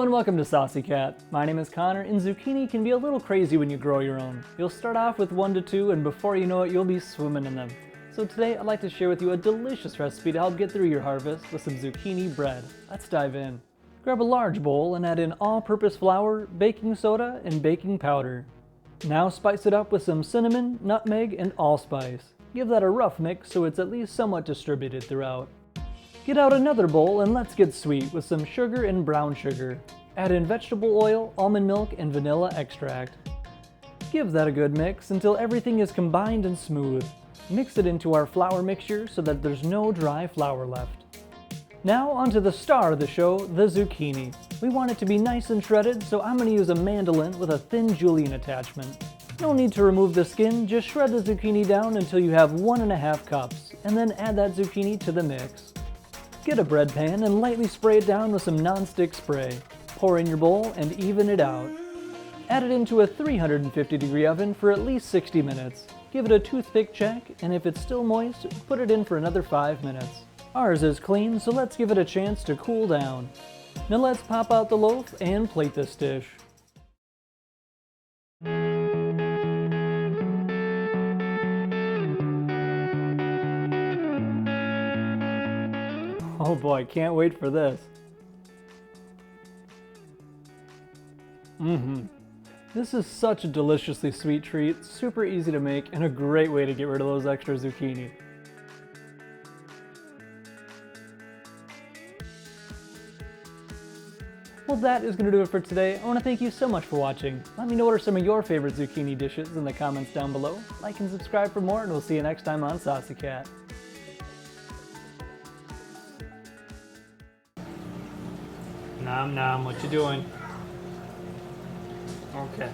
and welcome to Saucy Cat. My name is Connor, and zucchini can be a little crazy when you grow your own. You'll start off with 1 to 2, and before you know it, you'll be swimming in them. So today I'd like to share with you a delicious recipe to help get through your harvest with some zucchini bread. Let's dive in. Grab a large bowl and add in all-purpose flour, baking soda, and baking powder. Now spice it up with some cinnamon, nutmeg, and allspice. Give that a rough mix so it's at least somewhat distributed throughout. Get out another bowl and let's get sweet with some sugar and brown sugar. Add in vegetable oil, almond milk, and vanilla extract. Give that a good mix until everything is combined and smooth. Mix it into our flour mixture so that there's no dry flour left. Now onto the star of the show, the zucchini. We want it to be nice and shredded, so I'm going to use a mandolin with a thin julienne attachment. No need to remove the skin, just shred the zucchini down until you have 1½ cups, and then add that zucchini to the mix. Get a bread pan and lightly spray it down with some non-stick spray. Pour in your bowl and even it out. Add it into a 350-degree oven for at least 60 minutes. Give it a toothpick check, and if it's still moist, put it in for another 5 minutes. Ours is clean, so let's give it a chance to cool down. Now let's pop out the loaf and plate this dish. Oh boy, can't wait for this. This is such a deliciously sweet treat, super easy to make, and a great way to get rid of those extra zucchini. Well, that is going to do it for today. I want to thank you so much for watching. Let me know what are some of your favorite zucchini dishes in the comments down below. Like and subscribe for more, and we'll see you next time on Saucy Cat. Nom nom, what you doing? Okay.